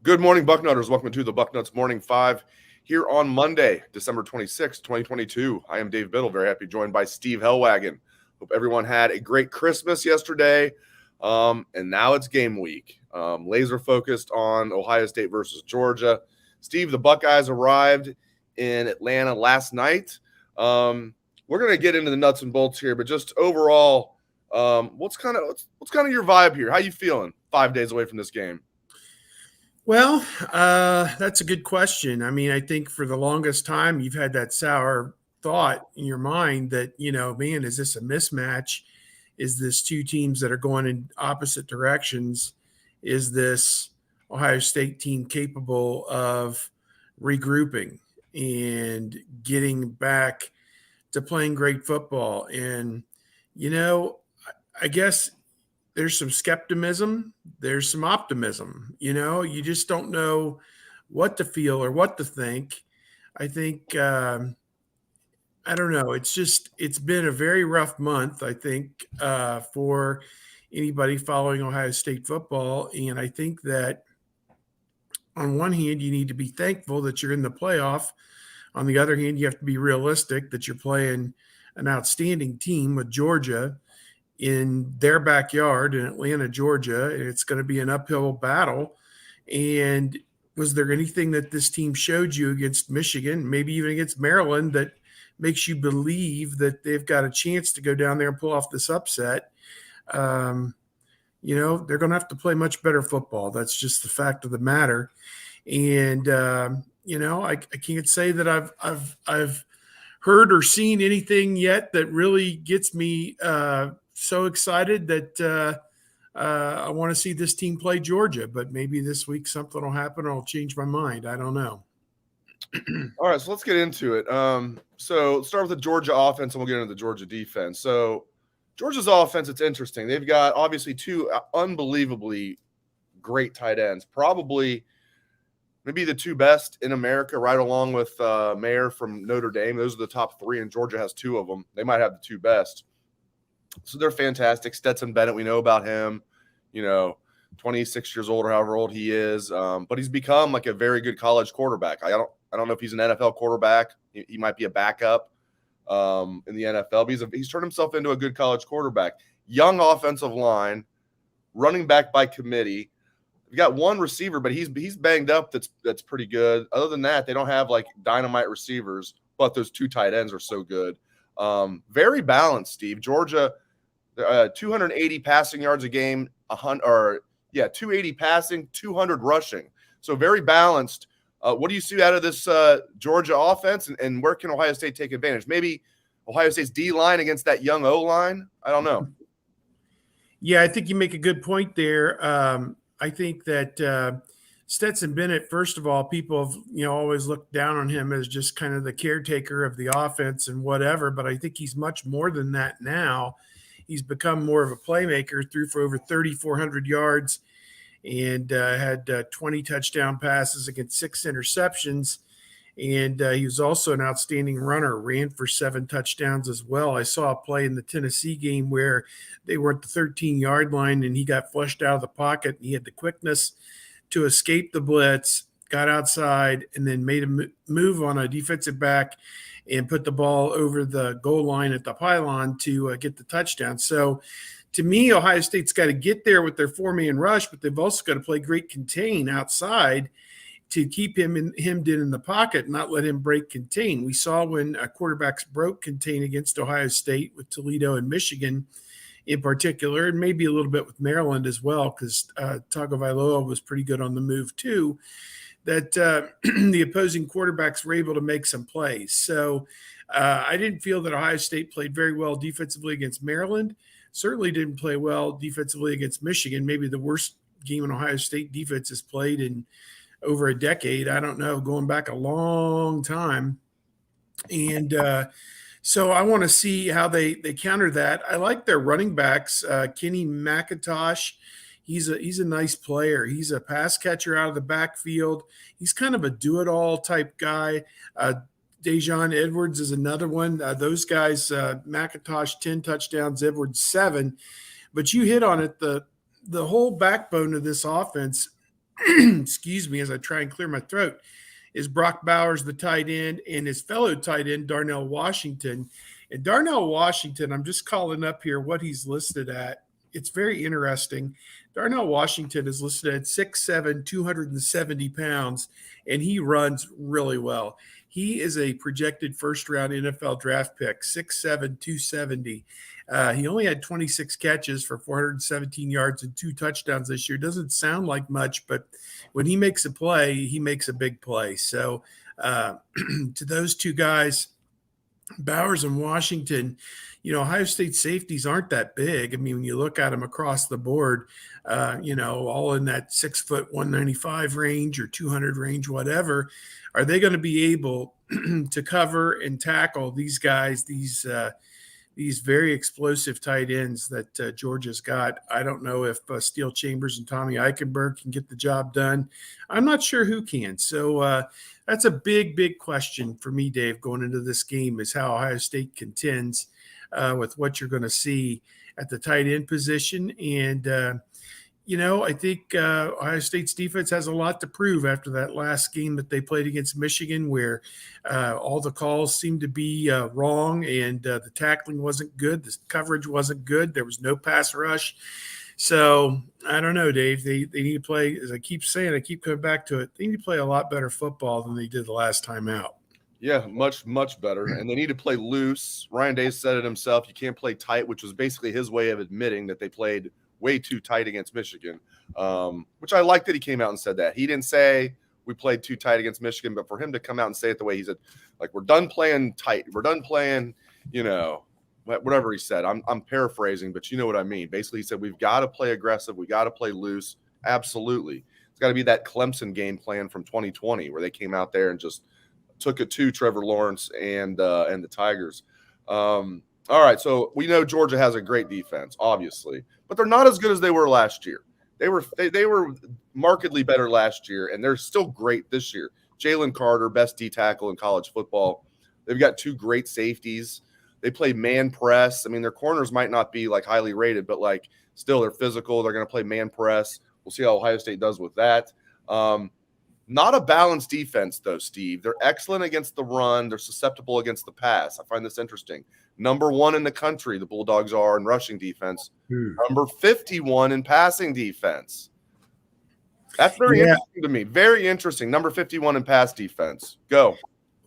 Good morning, Bucknutters. Welcome to the Bucknuts Morning 5 here on Monday, December 26, 2022. I am Dave Biddle, very happy joined by Steve Helwagen. Hope everyone had a great Christmas yesterday, and now it's game week. Laser focused on Ohio State versus Georgia. Steve, the Buckeyes arrived in Atlanta last night. We're going to get into the nuts and bolts here, but just overall, what's kind of your vibe here? How you feeling 5 days away from this game? Well, that's a good question. I mean, I think for the longest time you've had that sour thought in your mind that, man, is this a mismatch? Is this two teams that are going in opposite directions? Is this Ohio State team capable of regrouping and getting back to playing great football? And, you know, I guess there's some skepticism, there's some optimism. You just don't know what to feel or what to think. I think I don't know. It's been a very rough month, I think, for anybody following Ohio State football. And I think that on one hand, you need to be thankful that you're in the playoff. On the other hand, you have to be realistic that you're playing an outstanding team with Georgia in their backyard in Atlanta, Georgia. And it's going to be an uphill battle. And was there anything that this team showed you against Michigan, maybe even against Maryland, that makes you believe that they've got a chance to go down there and pull off this upset? They're going to have to play much better football. That's just the fact of the matter. And, I can't say that I've heard or seen anything yet that really gets me so excited that I want to see this team play Georgia. But maybe this week something will happen or I'll change my mind. I don't know. All right, so let's get into it. So let's start with the Georgia offense, and we'll get into the Georgia defense. So Georgia's offense, it's interesting. They've got obviously two unbelievably great tight ends, probably maybe the two best in America, right along with Mayer from Notre Dame. Those are the top three, and Georgia has two of them. They might have the two best. So they're fantastic. Stetson Bennett, we know about him, 26 years old or however old he is. But he's become like a very good college quarterback. I don't know if he's an NFL quarterback. He might be a backup in the NFL, but he's turned himself into a good college quarterback. Young offensive line, running back by committee. We got one receiver, but he's banged up. That's pretty good. Other than that, they don't have like dynamite receivers, but those two tight ends are so good. Very balanced, Steve. Georgia, 280 passing yards a game, 280 passing, 200 rushing. So very balanced. What do you see out of this Georgia offense, and where can Ohio State take advantage? Maybe Ohio State's D-line against that young O-line? I don't know. Yeah, I think you make a good point there. I think that Stetson Bennett, first of all, people have always looked down on him as just kind of the caretaker of the offense and whatever, but I think he's much more than that now. He's become more of a playmaker, threw for over 3,400 yards and had 20 touchdown passes against 6 interceptions. And he was also an outstanding runner, ran for 7 touchdowns as well. I saw a play in the Tennessee game where they were at the 13-yard line and he got flushed out of the pocket. And he had the quickness to escape the blitz, got outside, and then made a move on a defensive back and put the ball over the goal line at the pylon to get the touchdown. So to me, Ohio State's got to get there with their 4-man rush, but they've also got to play great contain outside to keep hemmed in the pocket and not let him break contain. We saw when quarterbacks broke contain against Ohio State with Toledo and Michigan in particular, and maybe a little bit with Maryland as well, because Tagovailoa was pretty good on the move too, that the opposing quarterbacks were able to make some plays. So I didn't feel that Ohio State played very well defensively against Maryland. Certainly didn't play well defensively against Michigan, maybe the worst game in Ohio State defense has played in over a decade. I don't know, going back a long time. And so I want to see how they counter that. I like their running backs. Kenny McIntosh, he's a nice player. He's a pass catcher out of the backfield. He's kind of a do-it-all type guy. Dejon Edwards is another one. Those guys, McIntosh 10 touchdowns, Edwards 7. But you hit on it. The whole backbone of this offense excuse me, as I try and clear my throat, is Brock Bowers, the tight end, and his fellow tight end, Darnell Washington. And Darnell Washington, I'm just calling up here what he's listed at. It's very interesting. Darnell Washington is listed at 6'7", 270 pounds, and he runs really well. He is a projected first-round NFL draft pick, 6'7", 270. He only had 26 catches for 417 yards and 2 touchdowns this year. Doesn't sound like much, but when he makes a play, he makes a big play. So to those two guys, Bowers and Washington, Ohio State safeties aren't that big. I mean, when you look at them across the board, all in that 6 foot 195 range or 200 range, whatever, are they going to be able to cover and tackle these guys, these very explosive tight ends that Georgia's got? I don't know if Steel Chambers and Tommy Eichenberg can get the job done. I'm not sure who can. So that's a big, big question for me, Dave, going into this game, is how Ohio State contends with what you're going to see at the tight end position. And, I think Ohio State's defense has a lot to prove after that last game that they played against Michigan, where all the calls seemed to be wrong, and the tackling wasn't good. The coverage wasn't good. There was no pass rush. So I don't know, Dave. They need to play, as I keep saying, I keep coming back to it, they need to play a lot better football than they did the last time out. Yeah, much, much better. And they need to play loose. Ryan Day said it himself. You can't play tight, which was basically his way of admitting that they played way too tight against Michigan, which I like that he came out and said that. He didn't say we played too tight against Michigan, but for him to come out and say it the way he said, like, we're done playing tight. We're done playing, whatever he said. I'm paraphrasing, but you know what I mean. Basically, he said we've got to play aggressive. We got to play loose. Absolutely. It's got to be that Clemson game plan from 2020 where they came out there and just took it to Trevor Lawrence and the Tigers. All right, so we know Georgia has a great defense, obviously, but they're not as good as they were last year. They were markedly better last year, and they're still great this year. Jalen Carter, best D tackle in college football. They've got 2 great safeties. They play man press. I mean, their corners might not be like highly rated, but like still they're physical. They're going to play man press. We'll see how Ohio State does with that. Not a balanced defense, though, Steve. They're excellent against the run. They're susceptible against the pass. I find this interesting. Number 1 in the country, the Bulldogs are in rushing defense. Number 51 in passing defense. That's very interesting to me. Very interesting. Number 51 in pass defense. Go.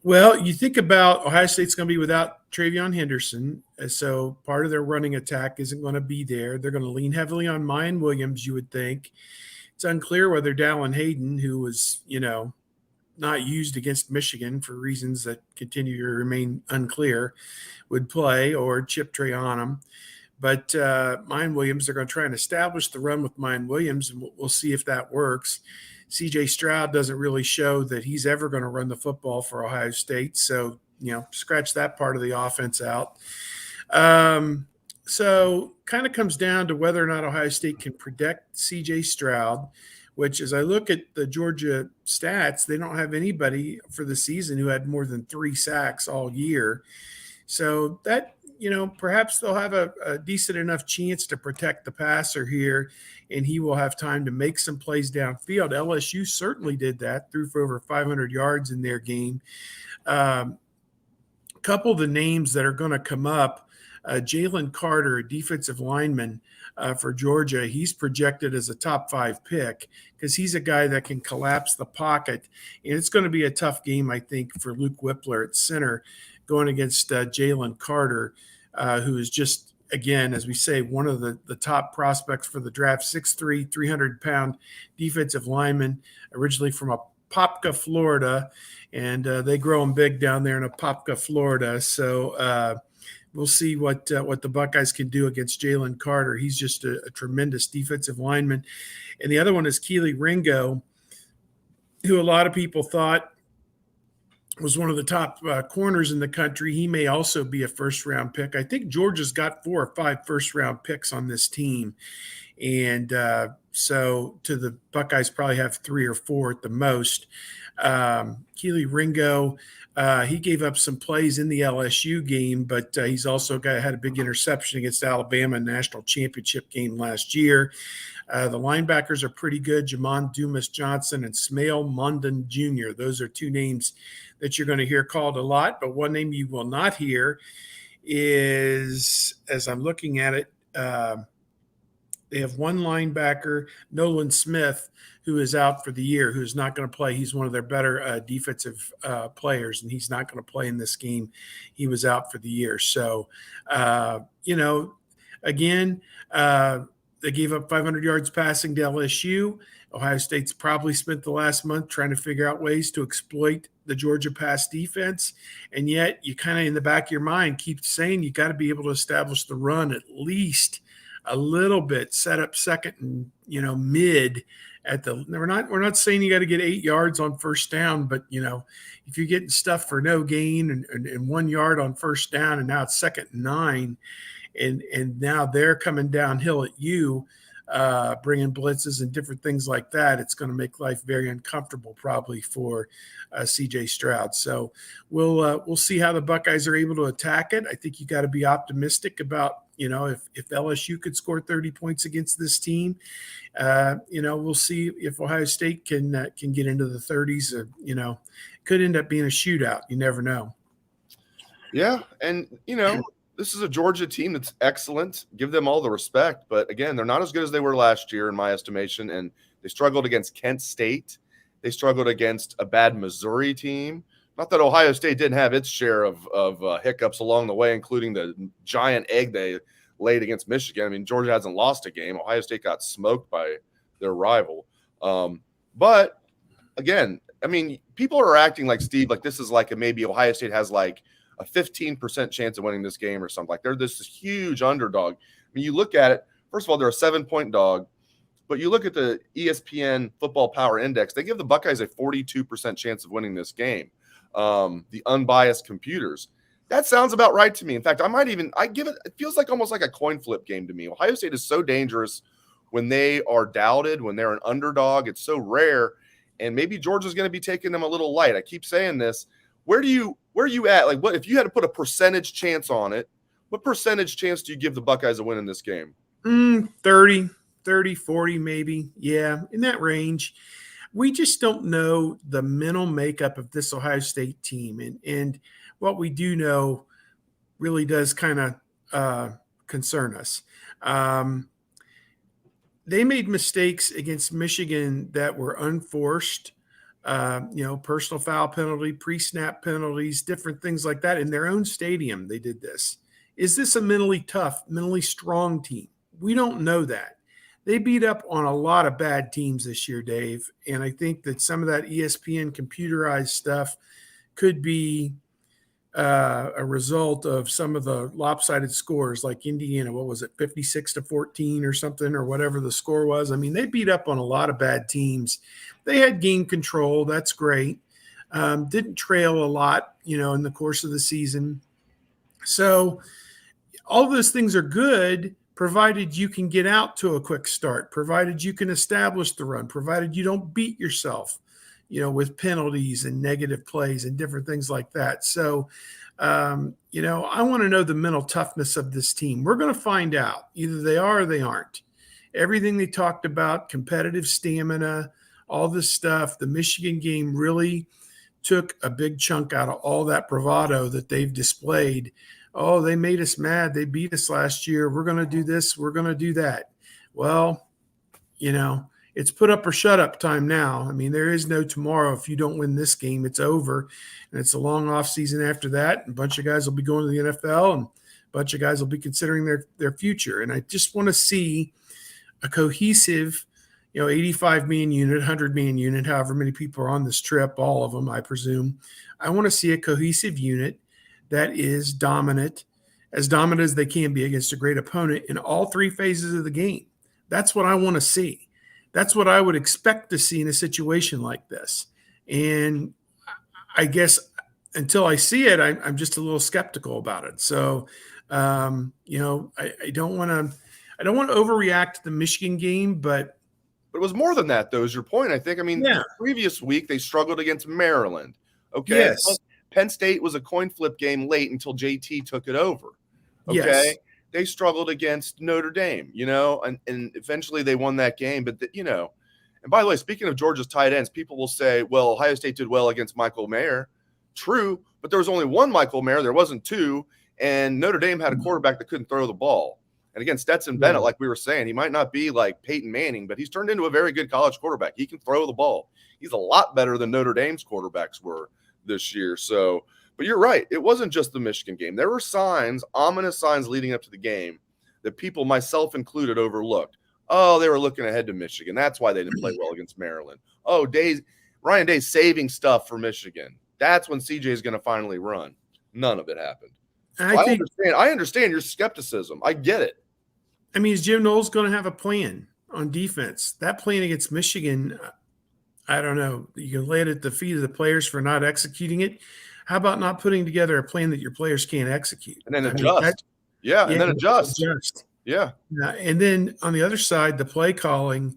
Well, you think about Ohio State's going to be without TreVeyon Henderson, so part of their running attack isn't going to be there. They're going to lean heavily on Mayan Williams, you would think. It's unclear whether Dallin Hayden, who was, not used against Michigan for reasons that continue to remain unclear, would play, or Chip Trayanum. But Mayan Williams, they're going to try and establish the run with Mayan Williams, and we'll see if that works. C.J. Stroud doesn't really show that he's ever going to run the football for Ohio State, so, scratch that part of the offense out. So kind of comes down to whether or not Ohio State can protect C.J. Stroud, which, as I look at the Georgia stats, they don't have anybody for the season who had more than 3 sacks all year. So that, perhaps they'll have a decent enough chance to protect the passer here, and he will have time to make some plays downfield. LSU certainly did that, threw for over 500 yards in their game. A couple of the names that are going to come up, Jalen Carter, a defensive lineman for Georgia, he's projected as a top 5 pick because he's a guy that can collapse the pocket. And it's going to be a tough game, I think, for Luke Whippler at center going against Jalen Carter, who is just, again, as we say, one of the top prospects for the draft, 6'3", 300-pound defensive lineman, originally from Apopka, Florida. And they grow them big down there in Apopka, Florida. So we'll see what the Buckeyes can do against Jalen Carter. He's just a tremendous defensive lineman. And the other one is Keely Ringo, who a lot of people thought was one of the top corners in the country. He may also be a first-round pick. I think Georgia's got 4 or 5 first-round picks on this team. And So to the Buckeyes probably have 3 or 4 at the most. Keely Ringo, he gave up some plays in the LSU game, but he's also had a big interception against Alabama in national championship game last year. The linebackers are pretty good. Jamon Dumas Johnson and Smale Mondon Jr. Those are 2 names that you're going to hear called a lot, but one name you will not hear is, as I'm looking at it, they have one linebacker, Nolan Smith, who is out for the year, who's not going to play. He's one of their better defensive players, and he's not going to play in this game. He was out for the year. So, again, they gave up 500 yards passing to LSU. Ohio State's probably spent the last month trying to figure out ways to exploit the Georgia pass defense. And yet you kind of in the back of your mind keep saying you got to be able to establish the run at least a little bit, set up second and, mid at the – we're not saying you got to get 8 yards on first down, but, if you're getting stuff for no gain and 1 yard on first down and now it's second and 9 and now they're coming downhill at you, bringing blitzes and different things like that, it's going to make life very uncomfortable probably for C.J. Stroud. So we'll see how the Buckeyes are able to attack it. I think you got to be optimistic about, if LSU could score 30 points against this team, we'll see if Ohio State can get into the 30s. Could end up being a shootout. You never know. Yeah, and this is a Georgia team that's excellent. Give them all the respect. But again, they're not as good as they were last year, in my estimation. And they struggled against Kent State. They struggled against a bad Missouri team. Not that Ohio State didn't have its share of hiccups along the way, including the giant egg they laid against Michigan. I mean, Georgia hasn't lost a game. Ohio State got smoked by their rival. But again, I mean, people are acting like, Steve, like this is like maybe Ohio State has like a 15% chance of winning this game or something. Like they're this huge underdog. I mean, you look at it, first of all, they're a 7-point dog, but you look at the ESPN Football Power Index, they give the Buckeyes a 42% chance of winning this game. The unbiased computers. That sounds about right to me. In fact, I give it, it feels like almost like a coin flip game to me. Ohio State is so dangerous when they are doubted, when they're an underdog. It's so rare. And maybe Georgia's going to be taking them a little light. I keep saying this. Where are you at? Like, what if you had to put a percentage chance on it? What percentage chance do you give the Buckeyes a win in this game? 30, 40 maybe. Yeah, in that range. We just don't know the mental makeup of this Ohio State team. And what we do know really does kind of concern us. They made mistakes against Michigan that were unforced. Personal foul penalty, pre-snap penalties, different things like that in their own stadium. They did this. Is this a mentally tough, mentally strong team? We don't know that. They beat up on a lot of bad teams this year, Dave. And I think that some of that ESPN computerized stuff could be a result of some of the lopsided scores, like Indiana, what was it, 56-14 or something, or whatever the score was. I mean, they beat up on a lot of bad teams. They had game control. That's great. Didn't trail a lot, in the course of the season. So all those things are good, provided you can get out to a quick start, provided you can establish the run, provided you don't beat yourself, with penalties and negative plays and different things like that. So, I want to know the mental toughness of this team. We're going to find out. Either they are or they aren't. Everything they talked about, competitive stamina, all this stuff, the Michigan game really took a big chunk out of all that bravado that they've displayed. Oh, they made us mad. They beat us last year. We're going to do this. We're going to do that. Well, it's put up or shut up time now. I mean, there is no tomorrow. If you don't win this game, it's over. And it's a long off season after that. And a bunch of guys will be going to the NFL and a bunch of guys will be considering their future. And I just want to see a cohesive, 85-man unit, 100-man unit, however many people are on this trip, all of them, I presume. I want to see a cohesive unit that is dominant as they can be against a great opponent in all 3 phases of the game. That's what I want to see. That's what I would expect to see in a situation like this. And I guess until I see it, I'm just a little skeptical about it. So, I don't want to overreact to the Michigan game, but But it was more than that, though, is your point, I think. I mean, the previous week they struggled against Maryland. Okay. Yes. Penn State was a coin flip game late until JT took it over. Okay. Yes. They struggled against Notre Dame, and eventually they won that game. But, and by the way, speaking of Georgia's tight ends, people will say, well, Ohio State did well against Michael Mayer. True, but there was only one Michael Mayer. There wasn't two. And Notre Dame had a quarterback that couldn't throw the ball. And again, Stetson Bennett, like we were saying, he might not be like Peyton Manning, but he's turned into a very good college quarterback. He can throw the ball. He's a lot better than Notre Dame's quarterbacks were this year. So, but you're right. It wasn't just the Michigan game. There were signs, ominous signs leading up to the game that people, myself included, overlooked. Oh, they were looking ahead to Michigan. That's why they didn't play well against Maryland. Oh, Ryan Day's saving stuff for Michigan. That's when CJ is going to finally run. None of it happened. So I understand your skepticism. I get it. I mean, is Jim Knowles going to have a plan on defense? That plan against Michigan, I don't know. You can lay it at the feet of the players for not executing it. How about not putting together a plan that your players can't execute? And then adjust. And then adjust. Yeah. And then on the other side, the play calling,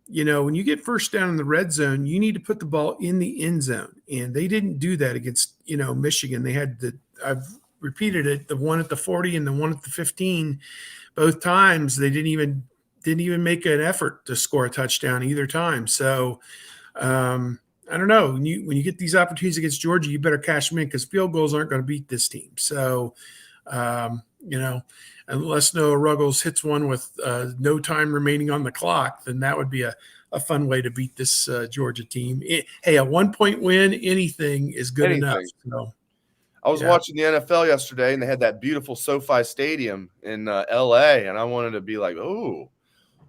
when you get first down in the red zone, you need to put the ball in the end zone. And they didn't do that against, Michigan. They had I've repeated it, the one at the 40 and the one at the 15. Both times they didn't even make an effort to score a touchdown either time. So I don't know. When you get these opportunities against Georgia, you better cash them in because field goals aren't going to beat this team. So unless Noah Ruggles hits one with no time remaining on the clock, then that would be a fun way to beat this Georgia team. A 1-point win, anything is good enough. So, I was watching the NFL yesterday, and they had that beautiful SoFi Stadium in L.A., and I wanted to be like, oh,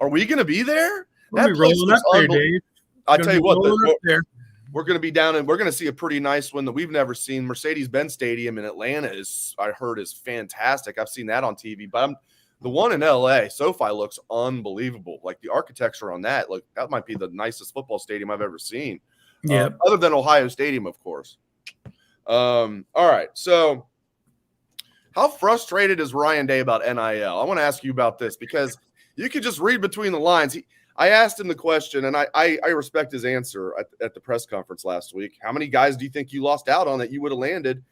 are we going to be there? That place is unbelievable. Dave. I tell you what, we're going to be down, and we're going to see a pretty nice one that we've never seen. Mercedes-Benz Stadium in Atlanta I heard is fantastic. I've seen that on TV, but the one in L.A., SoFi looks unbelievable. Like the architecture on that, that might be the nicest football stadium I've ever seen. Yeah, other than Ohio Stadium, of course. All right. So how frustrated is Ryan Day about NIL? I want to ask you about this because you could just read between the lines. I asked him the question, and I respect his answer at the press conference last week. How many guys do you think you lost out on that you would have landed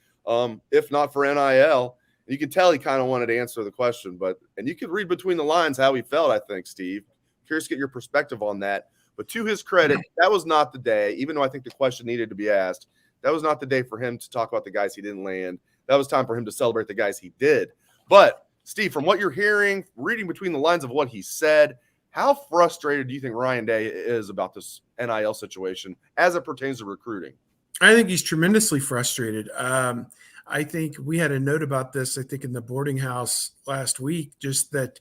if not for NIL? And you could tell he kind of wanted to answer the question, and you could read between the lines how he felt, I think, Steve. Curious to get your perspective on that. But to his credit, that was not the day, even though I think the question needed to be asked. That was not the day for him to talk about the guys he didn't land. That was time for him to celebrate the guys he did. But, Steve, from what you're hearing, reading between the lines of what he said, how frustrated do you think Ryan Day is about this NIL situation as it pertains to recruiting? I think he's tremendously frustrated. I think we had a note about this, I think, in the boarding house last week, just that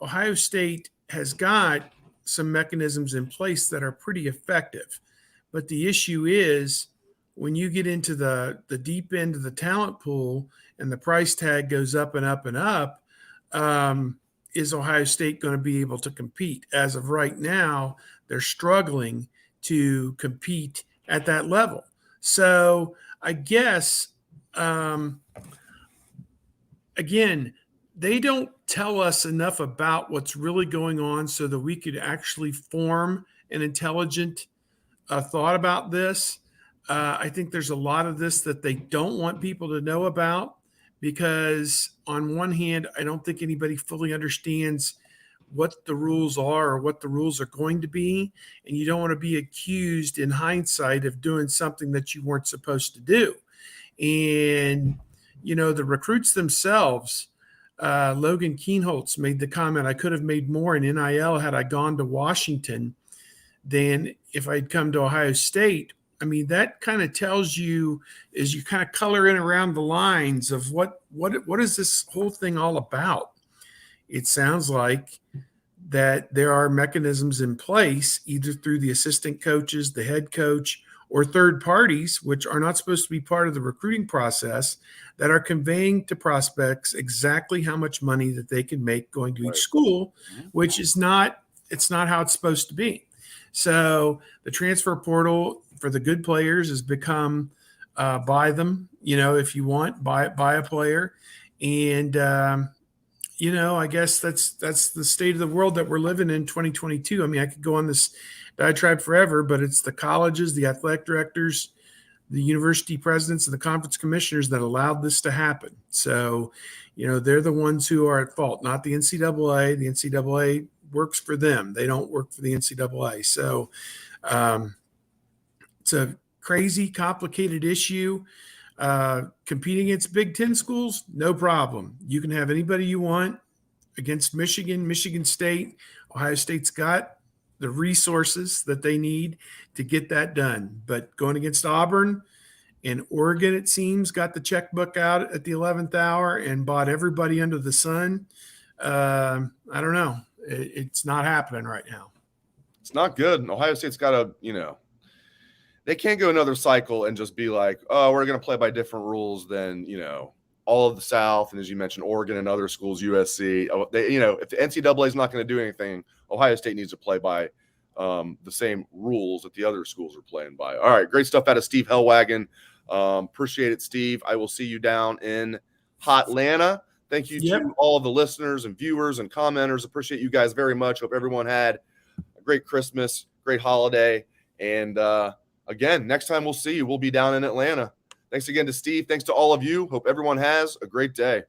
Ohio State has got some mechanisms in place that are pretty effective. But the issue is, when you get into the deep end of the talent pool and the price tag goes up and up and up, is Ohio State going to be able to compete? As of right now, they're struggling to compete at that level. So I guess, again, they don't tell us enough about what's really going on so that we could actually form an intelligent thought about this. I think there's a lot of this that they don't want people to know about because, on one hand, I don't think anybody fully understands what the rules are or what the rules are going to be. And you don't want to be accused in hindsight of doing something that you weren't supposed to do. And, the recruits themselves, Logan Keenholz made the comment, I could have made more in NIL had I gone to Washington than if I'd come to Ohio State. I mean, that kind of tells you, as you kind of color in around the lines of what is this whole thing all about? It sounds like that there are mechanisms in place, either through the assistant coaches, the head coach, or third parties, which are not supposed to be part of the recruiting process, that are conveying to prospects exactly how much money that they can make going to each school, which is not how it's supposed to be. So the transfer portal for the good players has become buy them, if you want, buy a player. And, I guess that's the state of the world that we're living in 2022. I mean, I could go on this diatribe forever, but it's the colleges, the athletic directors, the university presidents, and the conference commissioners that allowed this to happen. So, they're the ones who are at fault, not the NCAA. The NCAA works for them. They don't work for the NCAA. So, it's a crazy, complicated issue. Competing against Big Ten schools, no problem. You can have anybody you want. Against Michigan, Michigan State, Ohio State's got the resources that they need to get that done. But going against Auburn and Oregon, it seems, got the checkbook out at the 11th hour and bought everybody under the sun. I don't know. It's not happening right now. It's not good. Ohio State's got to, they can't go another cycle and just be like, oh, we're going to play by different rules than, all of the South. And as you mentioned, Oregon and other schools, USC, if the NCAA is not going to do anything, Ohio State needs to play by the same rules that the other schools are playing by. All right. Great stuff out of Steve Helwagen. Appreciate it, Steve. I will see you down in Hotlanta. Thank you to all of the listeners and viewers and commenters. Appreciate you guys very much. Hope everyone had a great Christmas, great holiday. And again, next time we'll see you, we'll be down in Atlanta. Thanks again to Steve. Thanks to all of you. Hope everyone has a great day.